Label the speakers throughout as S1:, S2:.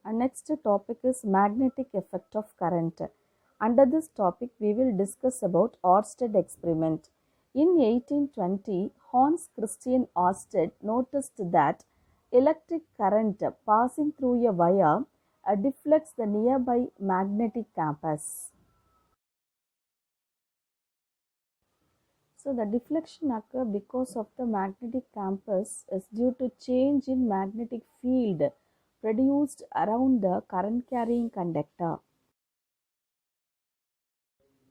S1: Our next topic is magnetic effect of current. Under this topic, we will discuss about Oersted experiment. In 1820, Hans Christian Oersted noticed that electric current passing through a wire deflects the nearby magnetic compass. So the deflection occurs because of the magnetic compass is due to change in magnetic field produced around the current carrying conductor.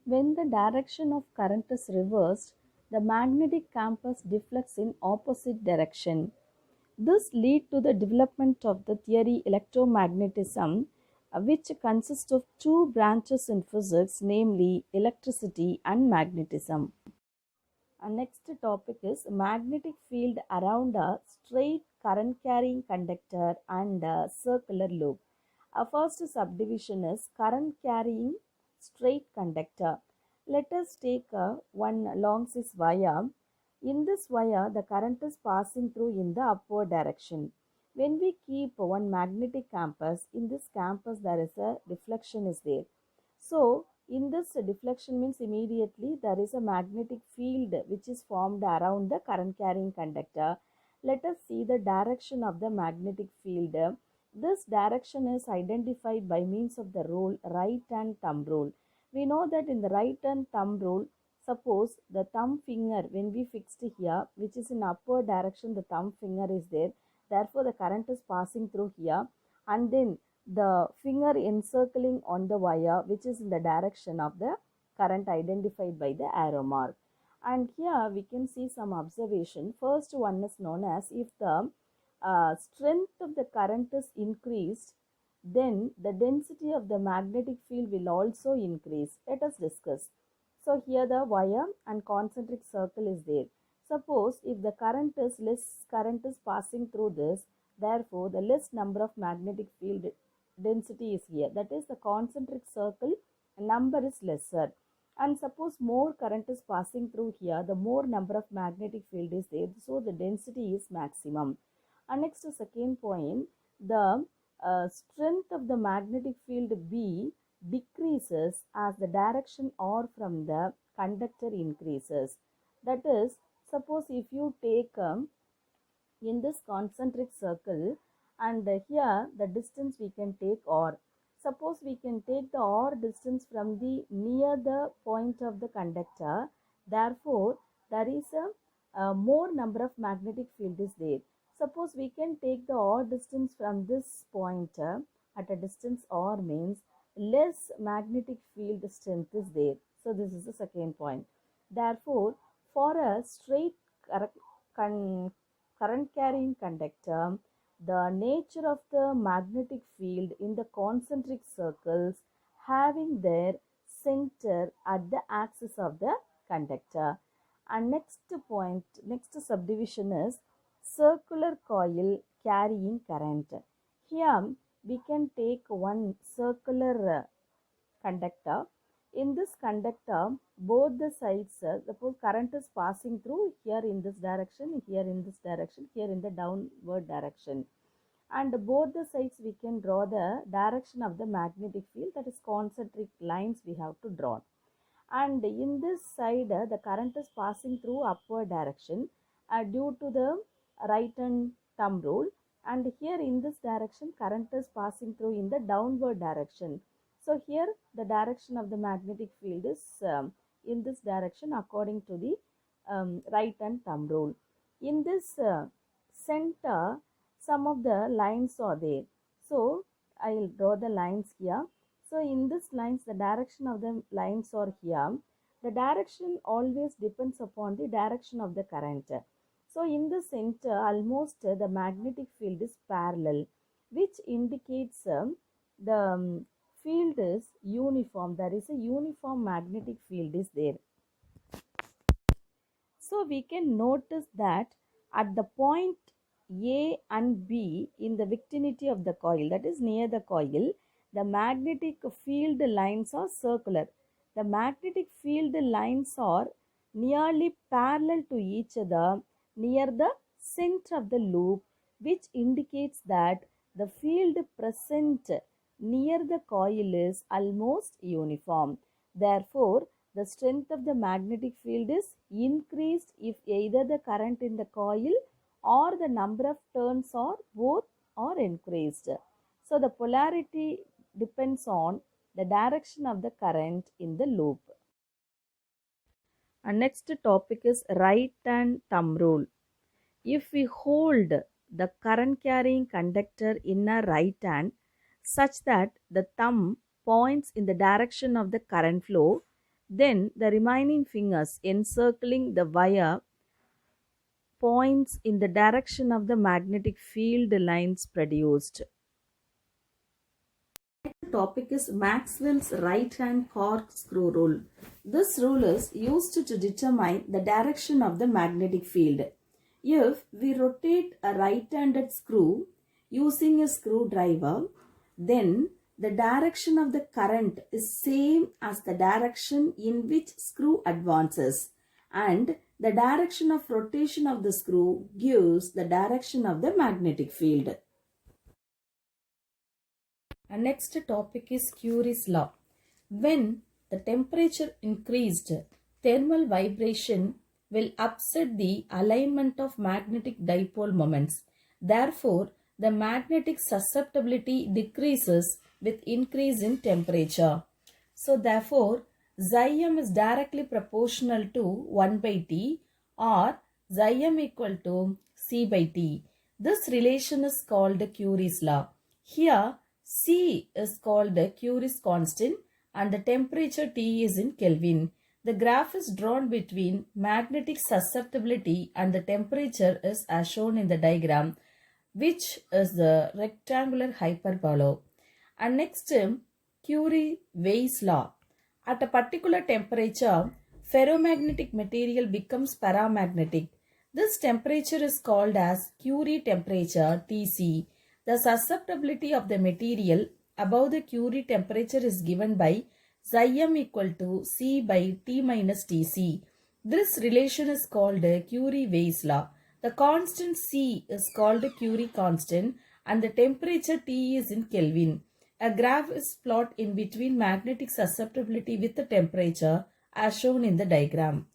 S1: When the direction of current is reversed, the magnetic compass deflects in opposite direction. This leads to the development of the theory electromagnetism, which consists of two branches in physics, namely electricity and magnetism. Our next topic is magnetic field around a straight current carrying conductor and a circular loop. Our first subdivision is current carrying straight conductor. Let us take one long cis wire. In this wire, the current is passing through in the upward direction. When we keep one magnetic compass, in this compass there is a deflection is there. So, in this deflection means immediately there is a magnetic field which is formed around the current carrying conductor. Let us see the direction of the magnetic field. This direction is identified by means of the rule right and thumb rule. We know that in the right and thumb rule, suppose the thumb finger when we fixed here, which is in upward direction, the thumb finger is there. Therefore, the current is passing through here, and then the finger encircling on the wire which is in the direction of the current identified by the arrow mark. And here we can see some observation. First one is known as if the strength of the current is increased, then the density of the magnetic field will also increase. Let us discuss. So here the wire and concentric circle is there. Suppose if the current is less, current is passing through this, therefore the less number of magnetic field density is here. That is the concentric circle number is lesser. And suppose more current is passing through here, the more number of magnetic field is there. So the density is maximum. And next second point, the strength of the magnetic field B decreases as the direction or from the conductor increases. That is, suppose if you take in this concentric circle, and here the distance we can take r. Suppose we can take the r distance from the near the point of the conductor. Therefore, there is a more number of magnetic field is there. Suppose we can take the r distance from this point at a distance r means less magnetic field strength is there. So this is the second point. Therefore, for a straight current carrying conductor, the nature of the magnetic field in the concentric circles having their center at the axis of the conductor. And next point, next subdivision is circular coil carrying current. Here we can take one circular conductor. In this conductor, both the sides, suppose current is passing through here in this direction, here in this direction, here in the downward direction. And both the sides we can draw the direction of the magnetic field, that is concentric lines we have to draw. And in this side, the current is passing through upward direction due to the right and thumb rule. And here in this direction, current is passing through in the downward direction. So here the direction of the magnetic field is in this direction according to the right and thumb rule. In this center, some of the lines are there. So I will draw the lines here. So in this lines, the direction of the lines are here. The direction always depends upon the direction of the current. So in the center, almost the magnetic field is parallel, which indicates the field is uniform. There is a uniform magnetic field is there. So we can notice that at the point A and B in the vicinity of the coil, that is near the coil, the magnetic field lines are circular. The magnetic field lines are nearly parallel to each other near the center of the loop, which indicates that the field present near the coil is almost uniform. Therefore, the strength of the magnetic field is increased if either the current in the coil or the number of turns or both are increased. So, the polarity depends on the direction of the current in the loop. And next topic is right and thumb rule. If we hold the current carrying conductor in a right hand such that the thumb points in the direction of the current flow, then the remaining fingers encircling the wire points in the direction of the magnetic field lines produced. The topic is Maxwell's right hand corkscrew rule. This rule is used to determine the direction of the magnetic field. If we rotate a right-handed screw using a screwdriver, then the direction of the current is same as the direction in which screw advances, and the direction of rotation of the screw gives the direction of the magnetic field. And next topic is Curie's law. When the temperature increased, thermal vibration will upset the alignment of magnetic dipole moments. Therefore, the magnetic susceptibility decreases with increase in temperature. So, therefore, xi m is directly proportional to 1 by T or xi m equal to C by T. This relation is called Curie's law. Here, C is called Curie's constant and the temperature T is in Kelvin. The graph is drawn between magnetic susceptibility and the temperature is as shown in the diagram, which is the rectangular hyperbola. And next, Curie-Weiss law. At a particular temperature, ferromagnetic material becomes paramagnetic. This temperature is called as Curie temperature, Tc. The susceptibility of the material above the Curie temperature is given by xi m equal to C by T minus Tc. This relation is called Curie-Weiss law. The constant C is called Curie constant and the temperature T is in Kelvin. A graph is plotted in between magnetic susceptibility with the temperature as shown in the diagram.